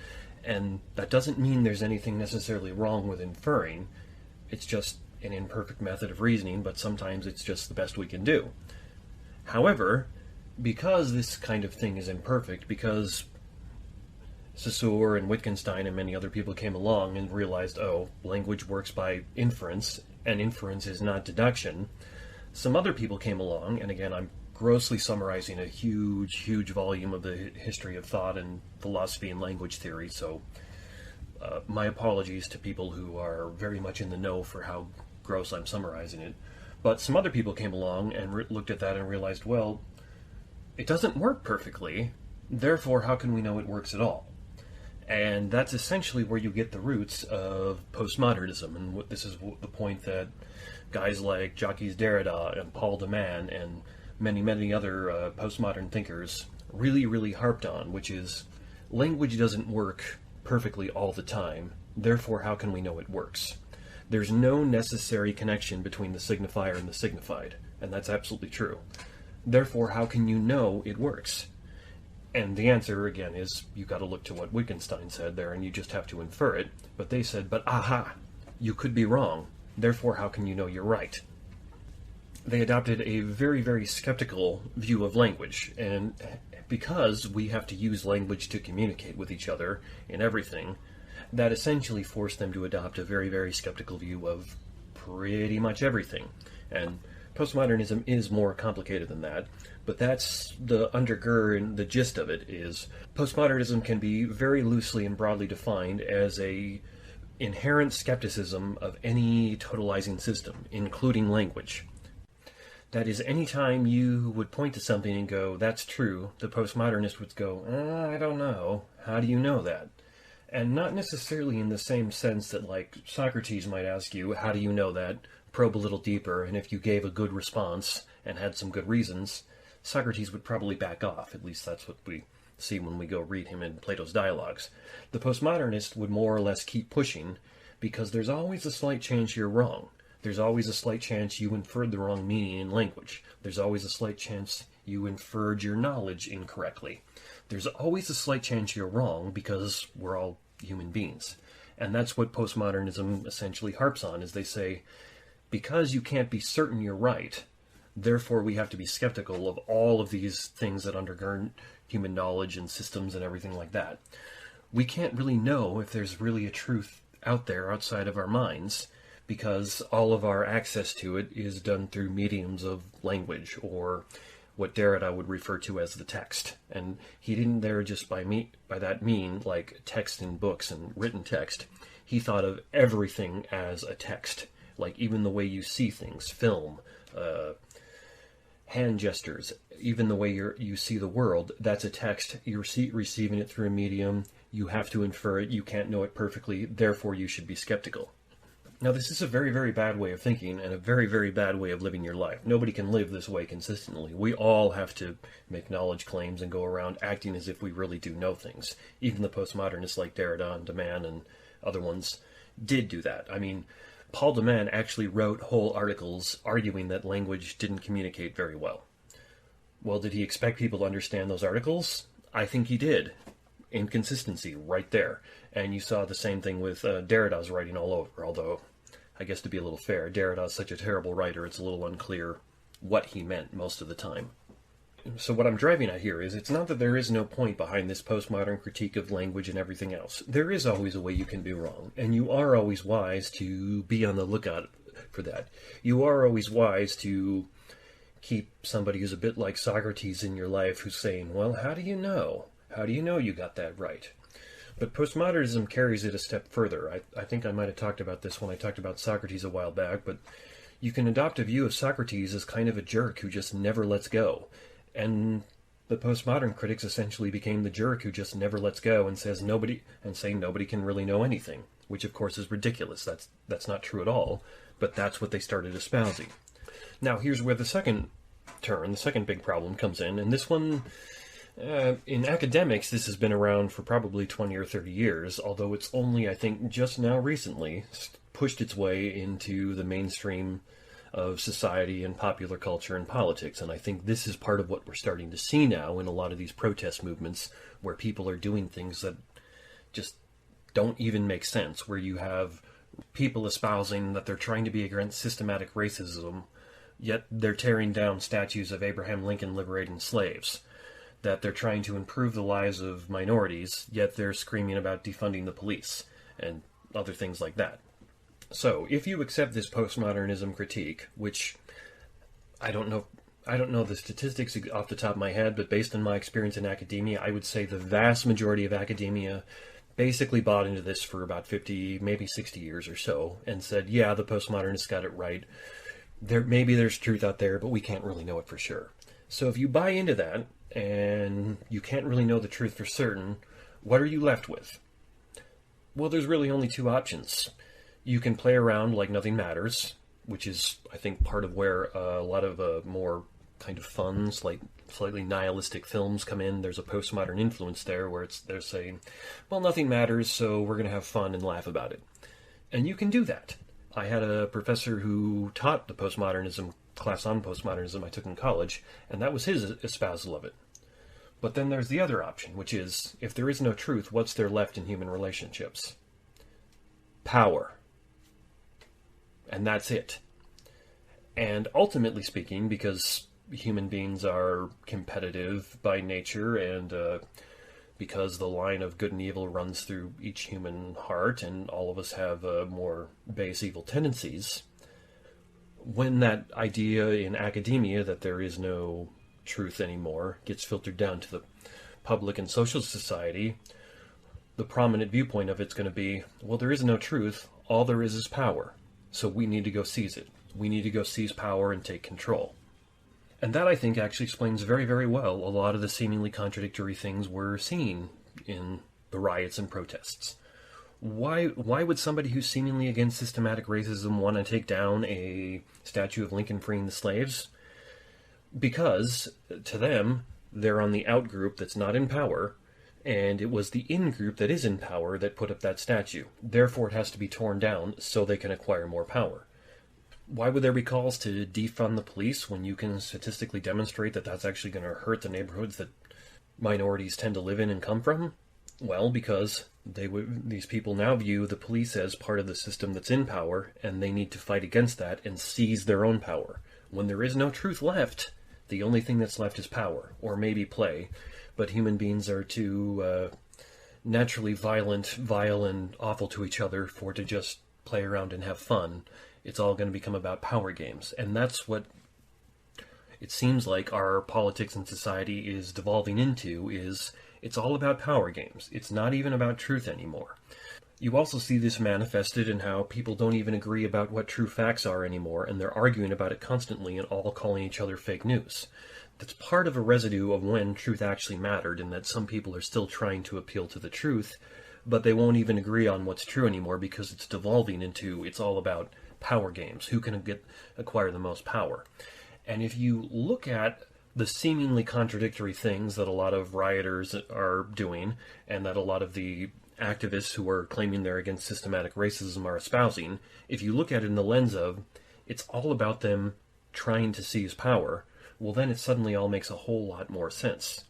And that doesn't mean there's anything necessarily wrong with inferring. It's just an imperfect method of reasoning, but sometimes it's just the best we can do. However, because this kind of thing is imperfect, because Saussure and Wittgenstein and many other people came along and realized, oh, language works by inference, and inference is not deduction, some other people came along, and again, I'm grossly summarizing a huge volume of the history of thought and philosophy and language theory, so my apologies to people who are very much in the know for how gross I'm summarizing it. But some other people came along and looked at that and realized, well, it doesn't work perfectly, therefore how can we know it works at all? And that's essentially where you get the roots of postmodernism, and this is the point that guys like Jacques Derrida and Paul de Man and many other postmodern thinkers really harped on, which is language doesn't work perfectly all the time, therefore how can we know it works? There's no necessary connection between the signifier and the signified, and that's absolutely true. Therefore, how can you know it works? And the answer, again, is you got to look to what Wittgenstein said there, and you just have to infer it. But they said, but aha, you could be wrong. Therefore, how can you know you're right? They adopted a very skeptical view of language, and because we have to use language to communicate with each other in everything, that essentially forced them to adopt a very skeptical view of pretty much everything. And postmodernism is more complicated than that, but that's the undergird, the gist of it is postmodernism can be very loosely and broadly defined as a inherent skepticism of any totalizing system, including language. That is, anytime you would point to something and go, that's true, the postmodernist would go, I don't know, how do you know that? And not necessarily in the same sense that, like, Socrates might ask you, how do you know that? Probe a little deeper, and if you gave a good response and had some good reasons, Socrates would probably back off. At least that's what we see when we go read him in Plato's dialogues. The postmodernist would more or less keep pushing, because there's always a slight chance you're wrong. There's always a slight chance you inferred the wrong meaning in language. There's always a slight chance you inferred your knowledge incorrectly. There's always a slight chance you're wrong, because we're all human beings. And that's what postmodernism essentially harps on, is they say, because you can't be certain you're right, therefore we have to be skeptical of all of these things that undergird human knowledge and systems and everything like that. We can't really know if there's really a truth out there outside of our minds, because all of our access to it is done through mediums of language, or what Derrida would refer to as the text. And he didn't there just by that mean like text in books and written text. He thought of everything as a text, like even the way you see things, film, hand gestures, even the way you see the world, that's a text. You're receiving it through a medium, you have to infer it, you can't know it perfectly, therefore you should be skeptical. Now, this is a very bad way of thinking and a very bad way of living your life. Nobody can live this way consistently. We all have to make knowledge claims and go around acting as if we really do know things. Even the postmodernists like Derrida and de Man and other ones did do that. I mean, Paul de Man actually wrote whole articles arguing that language didn't communicate very well. Well, did he expect people to understand those articles? I think he did. Inconsistency right there. And you saw the same thing with Derrida's writing all over, although, I guess to be a little fair, Derrida is such a terrible writer, it's a little unclear what he meant most of the time. So what I'm driving at here is, it's not that there is no point behind this postmodern critique of language and everything else. There is always a way you can be wrong, and you are always wise to be on the lookout for that. You are always wise to keep somebody who's a bit like Socrates in your life who's saying, well, how do you know? How do you know you got that right? But postmodernism carries it a step further. I think I might have talked about this when I talked about Socrates a while back, but you can adopt a view of Socrates as kind of a jerk who just never lets go. And the postmodern critics essentially became the jerk who just never lets go and says nobody can really know anything. which of course is ridiculous. That's not true at all, but that's what they started espousing. Now here's where the second big problem comes in, and this one, in academics, this has been around for probably 20 or 30 years, although it's only, I think, just now recently pushed its way into the mainstream of society and popular culture and politics. And I think this is part of what we're starting to see now in a lot of these protest movements, where people are doing things that just don't even make sense, where you have people espousing that they're trying to be against systematic racism, yet they're tearing down statues of Abraham Lincoln liberating slaves, that they're trying to improve the lives of minorities, yet they're screaming about defunding the police, and other things like that. So, if you accept this postmodernism critique, which I don't know the statistics off the top of my head, but based on my experience in academia, I would say the vast majority of academia basically bought into this for about 50, maybe 60 years or so, and said, yeah, the postmodernists got it right. Maybe there's truth out there, but we can't really know it for sure. So if you buy into that, and you can't really know the truth for certain, what are you left with? Well, there's really only two options. You can play around like nothing matters, which is, I think, part of where a lot of more kind of fun, slightly nihilistic films come in. There's a postmodern influence there where they're saying, well, nothing matters, so we're going to have fun and laugh about it. And you can do that. I had a professor who taught the postmodernism class on postmodernism I took in college, and that was his espousal of it. But then there's the other option, which is, if there is no truth, what's there left in human relationships? Power. And that's it. And ultimately speaking, because human beings are competitive by nature, and because the line of good and evil runs through each human heart, and all of us have more base evil tendencies, when that idea in academia that there is no truth anymore gets filtered down to the public and social society, the prominent viewpoint of it's going to be, well, there is no truth, all there is power. So we need to go seize it. We need to go seize power and take control. And that, I think, actually explains very, very well a lot of the seemingly contradictory things we're seeing in the riots and protests. Why would somebody who's seemingly against systematic racism want to take down a statue of Lincoln freeing the slaves? Because, to them, they're on the out group that's not in power, and it was the in group that is in power that put up that statue. Therefore, it has to be torn down so they can acquire more power. Why would there be calls to defund the police when you can statistically demonstrate that that's actually going to hurt the neighborhoods that minorities tend to live in and come from? Well, because these people now view the police as part of the system that's in power, and they need to fight against that and seize their own power. When there is no truth left, the only thing that's left is power, or maybe play. But human beings are too naturally violent, vile, and awful to each other to just play around and have fun. It's all going to become about power games. And that's what it seems like our politics and society is devolving into, is it's all about power games. It's not even about truth anymore. You also see this manifested in how people don't even agree about what true facts are anymore, and they're arguing about it constantly and all calling each other fake news. That's part of a residue of when truth actually mattered, and that some people are still trying to appeal to the truth, but they won't even agree on what's true anymore because it's devolving into, it's all about power games. Who can acquire the most power? And if you look at the seemingly contradictory things that a lot of rioters are doing, and that a lot of the activists who are claiming they're against systematic racism are espousing, if you look at it in the lens of, it's all about them trying to seize power, well then it suddenly all makes a whole lot more sense.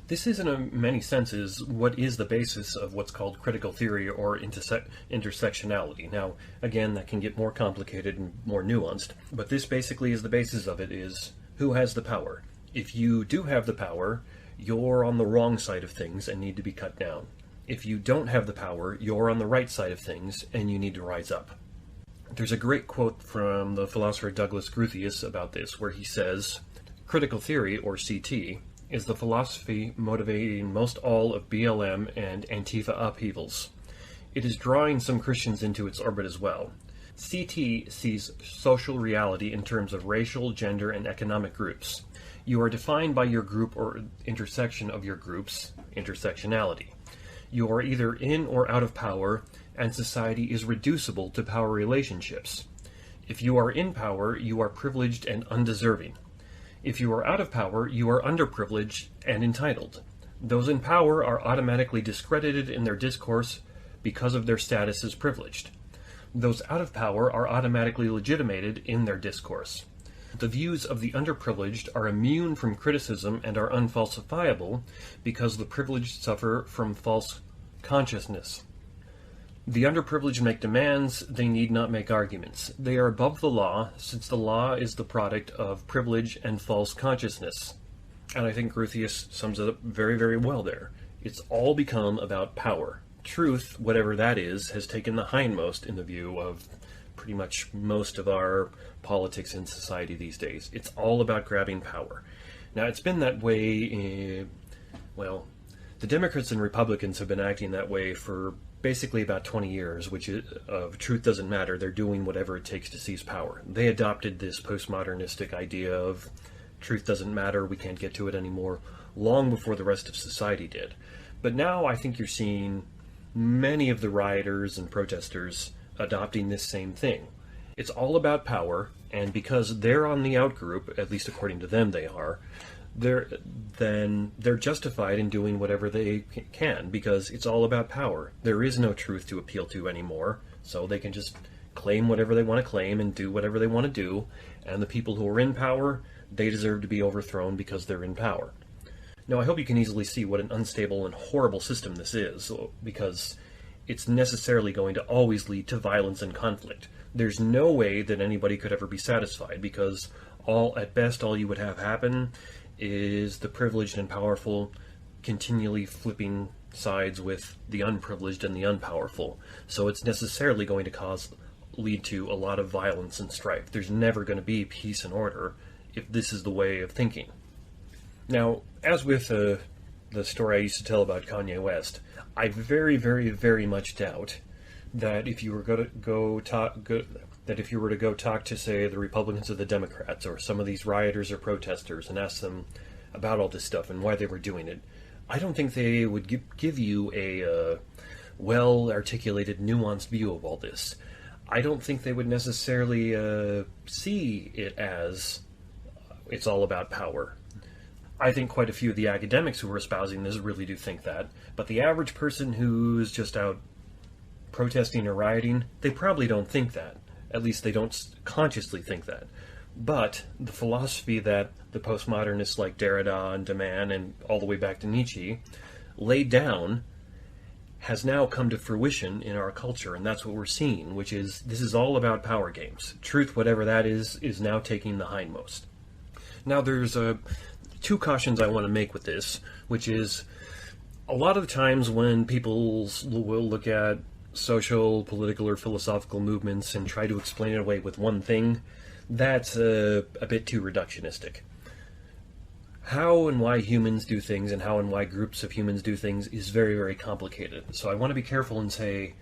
This is, in many senses, what is the basis of what's called critical theory or intersectionality. Now, again, that can get more complicated and more nuanced, but this basically is the basis of it, is who has the power. If you do have the power, you're on the wrong side of things and need to be cut down. If you don't have the power, you're on the right side of things and you need to rise up. There's a great quote from the philosopher Douglas Groothuis about this, where he says, "Critical theory, or CT, is the philosophy motivating most all of BLM and Antifa upheavals. It is drawing some Christians into its orbit as well. CT sees social reality in terms of racial, gender, and economic groups. You are defined by your group or intersection of your groups, intersectionality. You are either in or out of power, and society is reducible to power relationships. If you are in power, you are privileged and undeserving. If you are out of power, you are underprivileged and entitled. Those in power are automatically discredited in their discourse because of their status as privileged. Those out of power are automatically legitimated in their discourse. The views of the underprivileged are immune from criticism and are unfalsifiable because the privileged suffer from false consciousness. The underprivileged make demands, they need not make arguments. They are above the law, since the law is the product of privilege and false consciousness. And I think Groothius sums it up very, very well there. It's all become about power. Truth, whatever that is, has taken the hindmost in the view of pretty much most of our politics in society these days. It's all about grabbing power. Now, it's been that way, the Democrats and Republicans have been acting that way for basically about 20 years, which is of truth doesn't matter. They're doing whatever it takes to seize power. They adopted this postmodernistic idea of truth doesn't matter, we can't get to it anymore, long before the rest of society did. But now I think you're seeing many of the rioters and protesters adopting this same thing. It's all about power, and because they're on the outgroup, at least according to them they are, they're justified in doing whatever they can, because it's all about power. There is no truth to appeal to anymore, so they can just claim whatever they want to claim and do whatever they want to do, and the people who are in power, they deserve to be overthrown because they're in power. Now, I hope you can easily see what an unstable and horrible system this is, because it's necessarily going to always lead to violence and conflict. There's no way that anybody could ever be satisfied, because at best all you would have happen is the privileged and powerful continually flipping sides with the unprivileged and the unpowerful. So it's necessarily going to lead to a lot of violence and strife. There's never going to be peace and order if this is the way of thinking. Now, as with the story I used to tell about Kanye West, I very, very, very much doubt that if you were to go talk to, say, the Republicans or the Democrats, or some of these rioters or protesters, and ask them about all this stuff and why they were doing it, I don't think they would give you a well-articulated, nuanced view of all this. I don't think they would necessarily see it as it's all about power. I think quite a few of the academics who are espousing this really do think that, but the average person who's just out protesting or rioting, they probably don't think that. At least they don't consciously think that. But the philosophy that the postmodernists like Derrida and de Man and all the way back to Nietzsche laid down has now come to fruition in our culture, and that's what we're seeing, which is this is all about power games. Truth, whatever that is now taking the hindmost. Now there's two cautions I want to make with this, which is a lot of the times when people will look at social, political, or philosophical movements and try to explain it away with one thing, that's a bit too reductionistic. How and why humans do things and how and why groups of humans do things is very, very complicated. So I want to be careful and say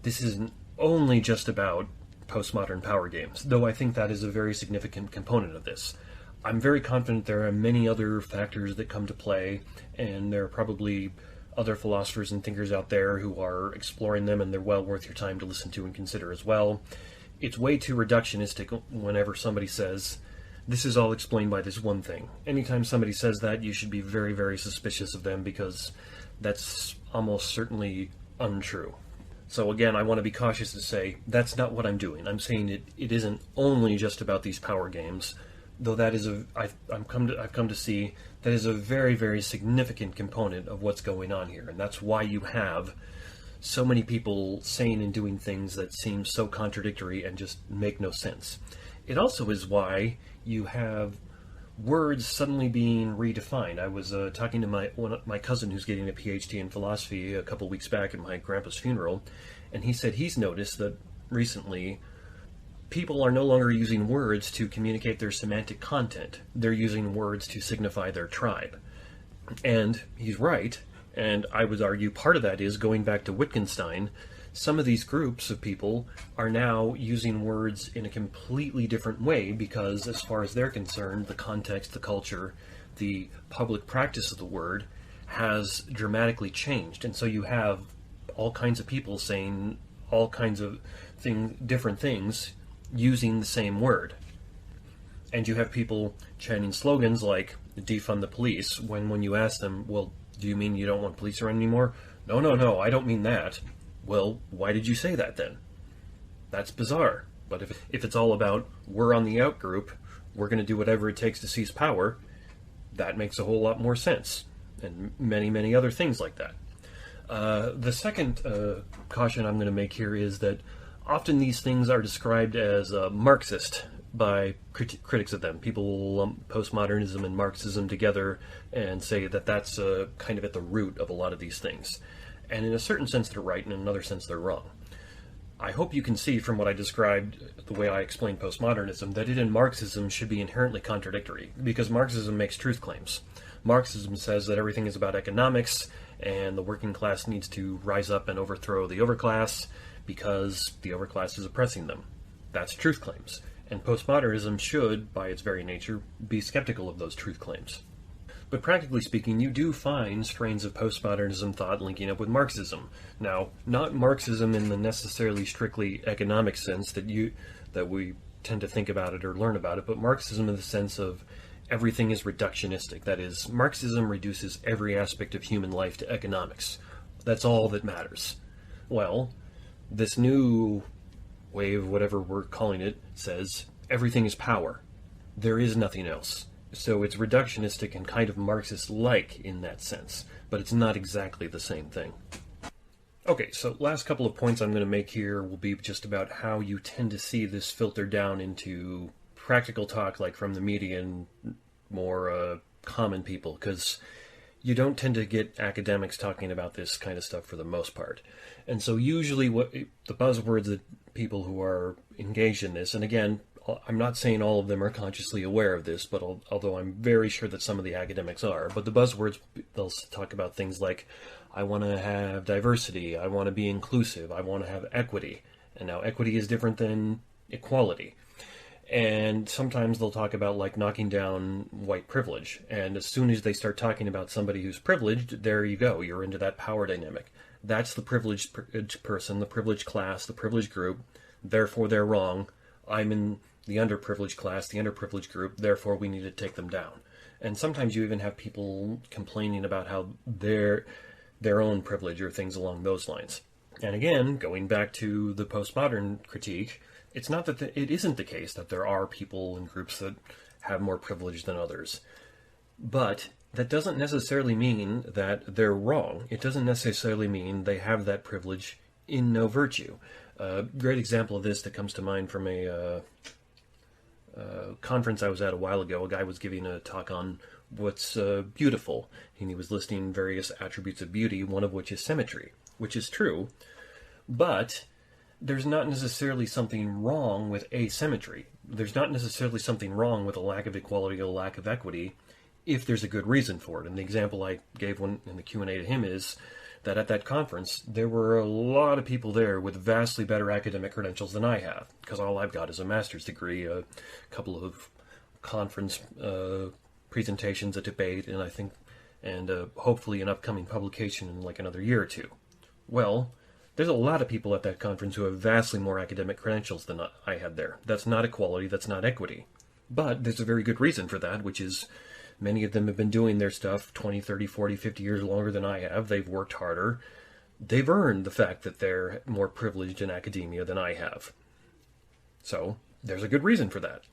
this isn't only just about postmodern power games, though I think that is a very significant component of this. I'm very confident there are many other factors that come to play, and there are probably other philosophers and thinkers out there who are exploring them, and they're well worth your time to listen to and consider as well. It's way too reductionistic whenever somebody says, this is all explained by this one thing. Anytime somebody says that, you should be very, very suspicious of them, because that's almost certainly untrue. So again, I want to be cautious to say, that's not what I'm doing. I'm saying it isn't only just about these power games, though that is I've come to see that is a very, very significant component of what's going on here, and that's why you have so many people saying and doing things that seem so contradictory and just make no sense. It also is why you have words suddenly being redefined. I was talking to my cousin who's getting a PhD in philosophy a couple weeks back at my grandpa's funeral, and he said he's noticed that recently people are no longer using words to communicate their semantic content. They're using words to signify their tribe. And he's right, and I would argue part of that is, going back to Wittgenstein, some of these groups of people are now using words in a completely different way because, as far as they're concerned, the context, the culture, the public practice of the word has dramatically changed. And so you have all kinds of people saying all kinds of different things using the same word. And you have people chanting slogans like defund the police when you ask them, well, do you mean you don't want police around anymore? No, no, no, I don't mean that. Well, why did you say that then? That's bizarre. But if it's all about we're on the out group, we're going to do whatever it takes to seize power, that makes a whole lot more sense. And many, many other things like that. The second caution I'm going to make here is that often these things are described as Marxist by critics of them. People will lump postmodernism and Marxism together and say that that's kind of at the root of a lot of these things. And in a certain sense they're right, and in another sense they're wrong. I hope you can see from what I described, the way I explained postmodernism, that it and Marxism should be inherently contradictory, because Marxism makes truth claims. Marxism says that everything is about economics, and the working class needs to rise up and overthrow the overclass because the overclass is oppressing them. That's truth claims. And postmodernism should, by its very nature, be skeptical of those truth claims. But practically speaking, you do find strains of postmodernism thought linking up with Marxism. Now, not Marxism in the necessarily strictly economic sense that we tend to think about it or learn about it, but Marxism in the sense of everything is reductionistic. That is, Marxism reduces every aspect of human life to economics. That's all that matters. Well, this new wave, whatever we're calling it, says everything is power. There is nothing else. So it's reductionistic and kind of Marxist-like in that sense, but it's not exactly the same thing. Okay, so last couple of points I'm going to make here will be just about how you tend to see this filter down into practical talk, like from the media and more common people, because you don't tend to get academics talking about this kind of stuff for the most part. And so usually what the buzzwords that people who are engaged in this, and again, I'm not saying all of them are consciously aware of this, but although I'm very sure that some of the academics are, but the buzzwords, they'll talk about things like, I want to have diversity, I want to be inclusive, I want to have equity. And now equity is different than equality. And sometimes they'll talk about like knocking down white privilege. And as soon as they start talking about somebody who's privileged, there you go, you're into that power dynamic. That's the privileged person, the privileged class, the privileged group, therefore they're wrong. I'm in the underprivileged class, the underprivileged group, therefore we need to take them down. And sometimes you even have people complaining about how their own privilege or things along those lines. And again, going back to the postmodern critique, it's not that it isn't the case that there are people and groups that have more privilege than others. But that doesn't necessarily mean that they're wrong. It doesn't necessarily mean they have that privilege in no virtue. A great example of this that comes to mind from a conference I was at a while ago, a guy was giving a talk on what's beautiful, and he was listing various attributes of beauty, one of which is symmetry, which is true, but there's not necessarily something wrong with asymmetry. There's not necessarily something wrong with a lack of equality or a lack of equity if there's a good reason for it. And the example I gave in the Q&A to him is that at that conference, there were a lot of people there with vastly better academic credentials than I have, because all I've got is a master's degree, a couple of conference presentations, a debate, and hopefully an upcoming publication in like another year or two. Well, there's a lot of people at that conference who have vastly more academic credentials than I had there. That's not equality, that's not equity. But there's a very good reason for that, which is many of them have been doing their stuff 20, 30, 40, 50 years longer than I have. They've worked harder. They've earned the fact that they're more privileged in academia than I have. So there's a good reason for that.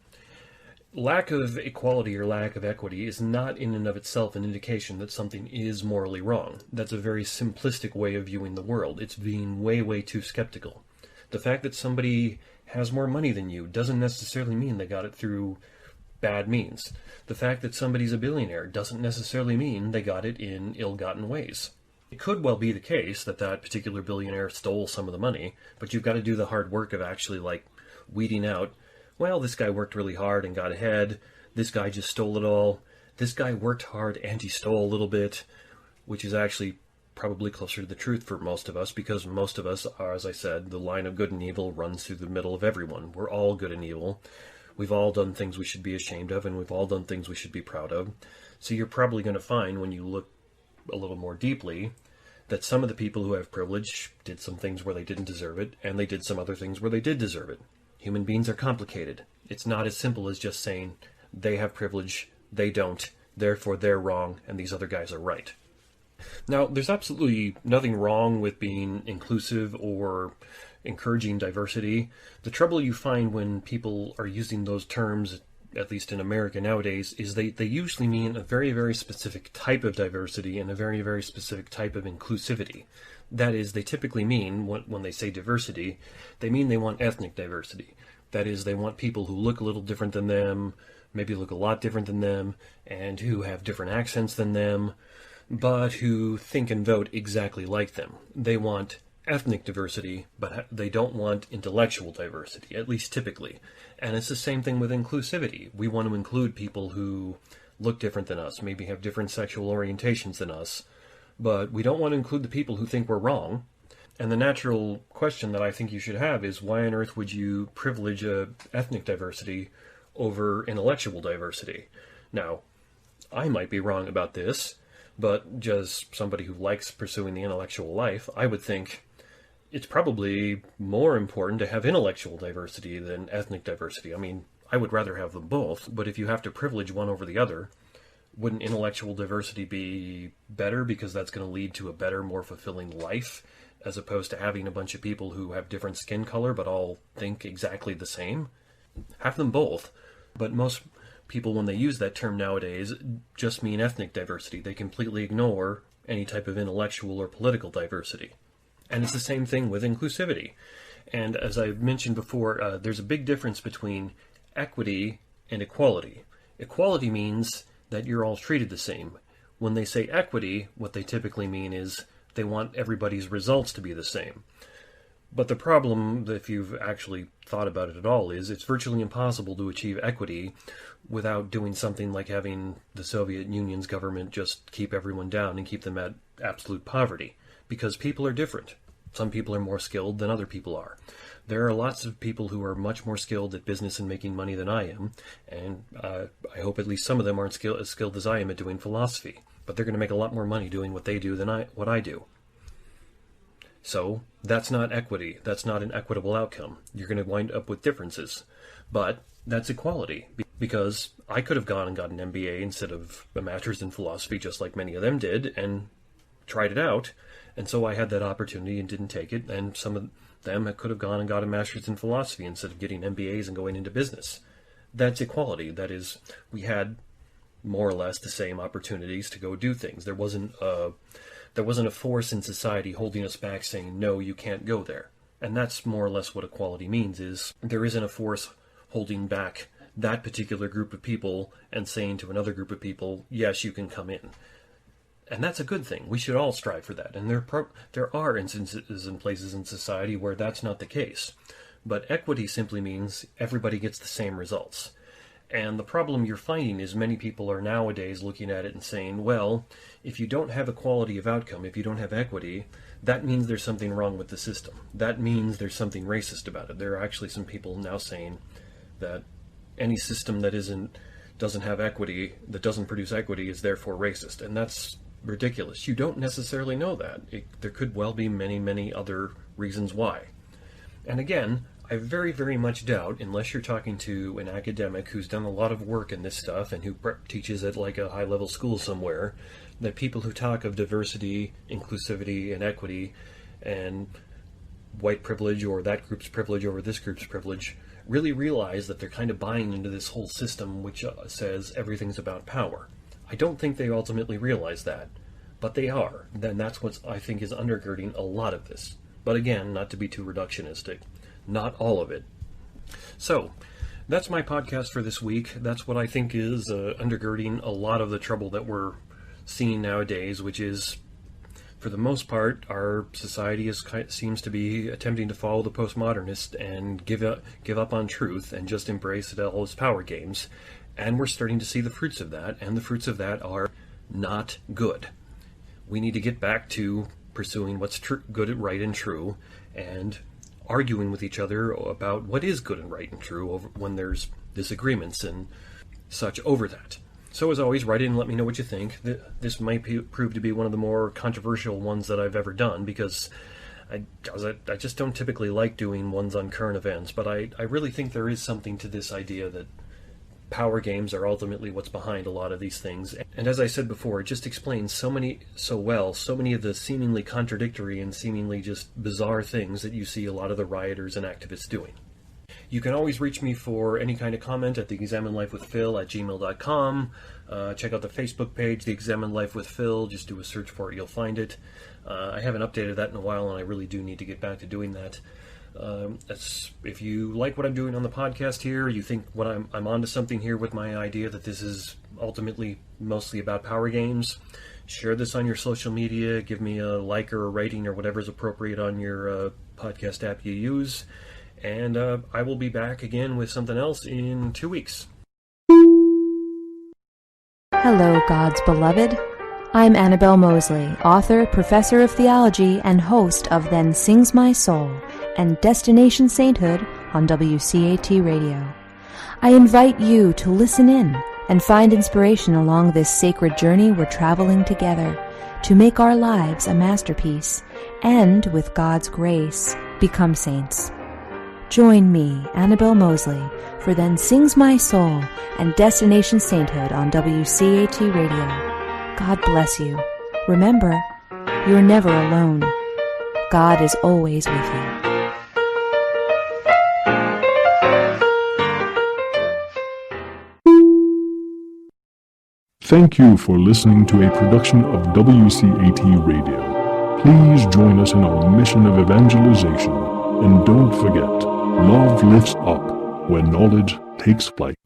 Lack of equality or lack of equity is not in and of itself an indication that something is morally wrong. That's a very simplistic way of viewing the world. It's being way, way too skeptical. The fact that somebody has more money than you doesn't necessarily mean they got it through bad means. The fact that somebody's a billionaire doesn't necessarily mean they got it in ill-gotten ways. It could well be the case that that particular billionaire stole some of the money, but you've got to do the hard work of actually like weeding out, well, this guy worked really hard and got ahead, this guy just stole it all, this guy worked hard and he stole a little bit, which is actually probably closer to the truth for most of us, because most of us are, as I said, the line of good and evil runs through the middle of everyone. We're all good and evil. We've all done things we should be ashamed of, and we've all done things we should be proud of. So you're probably going to find, when you look a little more deeply, that some of the people who have privilege did some things where they didn't deserve it, and they did some other things where they did deserve it. Human beings are complicated. It's not as simple as just saying they have privilege, they don't, therefore they're wrong, and these other guys are right. Now, there's absolutely nothing wrong with being inclusive or encouraging diversity. The trouble you find when people are using those terms, at least in America nowadays, is they usually mean a very, very specific type of diversity and a very, very specific type of inclusivity. That is, they typically mean, when they say diversity, they mean they want ethnic diversity. That is, they want people who look a little different than them, maybe look a lot different than them, and who have different accents than them, but who think and vote exactly like them. They want ethnic diversity, but they don't want intellectual diversity, at least typically. And it's the same thing with inclusivity. We want to include people who look different than us, maybe have different sexual orientations than us, but we don't want to include the people who think we're wrong. And the natural question that I think you should have is, why on earth would you privilege ethnic diversity over intellectual diversity? Now, I might be wrong about this, but just somebody who likes pursuing the intellectual life, I would think it's probably more important to have intellectual diversity than ethnic diversity. I mean, I would rather have them both, but if you have to privilege one over the other, wouldn't intellectual diversity be better because that's going to lead to a better, more fulfilling life, as opposed to having a bunch of people who have different skin color but all think exactly the same? Have them both, but most people, when they use that term nowadays, just mean ethnic diversity. They completely ignore any type of intellectual or political diversity. And it's the same thing with inclusivity. And as I mentioned before, there's a big difference between equity and equality. Equality means that you're all treated the same. When they say equity, what they typically mean is they want everybody's results to be the same. But the problem, if you've actually thought about it at all, is it's virtually impossible to achieve equity without doing something like having the Soviet Union's government just keep everyone down and keep them at absolute poverty. Because people are different. Some people are more skilled than other people are. There are lots of people who are much more skilled at business and making money than I am, and I hope at least some of them aren't as skilled as I am at doing philosophy. But they're going to make a lot more money doing what they do than what I do. So that's not equity. That's not an equitable outcome. You're going to wind up with differences. But that's equality, because I could have gone and got an MBA instead of a master's in philosophy, just like many of them did, and tried it out. And so I had that opportunity and didn't take it, and some of them could have gone and got a master's in philosophy instead of getting MBAs and going into business. That's equality. That is, we had more or less the same opportunities to go do things. There wasn't a force in society holding us back saying, no, you can't go there. And that's more or less what equality means, is there isn't a force holding back that particular group of people and saying to another group of people, yes, you can come in. And that's a good thing. We should all strive for that. And there are instances and places in society where that's not the case. But equity simply means everybody gets the same results. And the problem you're finding is many people are nowadays looking at it and saying, well, if you don't have equality of outcome, if you don't have equity, that means there's something wrong with the system. That means there's something racist about it. There are actually some people now saying that any system that doesn't have equity, that doesn't produce equity, is therefore racist. And that's ridiculous. You don't necessarily know that. There could well be many, many other reasons why. And again, I very, very much doubt, unless you're talking to an academic who's done a lot of work in this stuff and who teaches at like a high-level school somewhere, that people who talk of diversity, inclusivity, and equity, and white privilege or that group's privilege over this group's privilege, really realize that they're kind of buying into this whole system which says everything's about power. I don't think they ultimately realize that, but they are. Then that's what I think is undergirding a lot of this. But again, not to be too reductionistic, not all of it. So, that's my podcast for this week. That's what I think is undergirding a lot of the trouble that we're seeing nowadays, which is, for the most part, our society seems to be attempting to follow the postmodernists and give up on truth and just embrace all its power games. And we're starting to see the fruits of that, and the fruits of that are not good. We need to get back to pursuing what's good, right, and true, and arguing with each other about what is good and right and true when there's disagreements and such over that. So as always, write in and let me know what you think. This might prove to be one of the more controversial ones that I've ever done, because I just don't typically like doing ones on current events, but I really think there is something to this idea that power games are ultimately what's behind a lot of these things. And as I said before, it just explains so many of the seemingly contradictory and seemingly just bizarre things that you see a lot of the rioters and activists doing. You can always reach me for any kind of comment at theexaminedlifewithphil@gmail.com. Check out the Facebook page, The Examined Life with Phil. Just do a search for it, you'll find it. I haven't updated that in a while, and I really do need to get back to doing that. If you like what I'm doing on the podcast here, you think I'm onto something here with my idea that this is ultimately mostly about power games, share this on your social media, give me a like or a rating or whatever is appropriate on your podcast app you use. And I will be back again with something else in 2 weeks. Hello, God's beloved. I'm Annabelle Mosley, author, professor of theology, and host of Then Sings My Soul and Destination Sainthood on WCAT Radio. I invite you to listen in and find inspiration along this sacred journey we're traveling together to make our lives a masterpiece and, with God's grace, become saints. Join me, Annabelle Mosley, for Then Sings My Soul and Destination Sainthood on WCAT Radio. God bless you. Remember, you're never alone. God is always with you. Thank you for listening to a production of WCAT Radio. Please join us in our mission of evangelization, and don't forget, love lifts up when knowledge takes flight.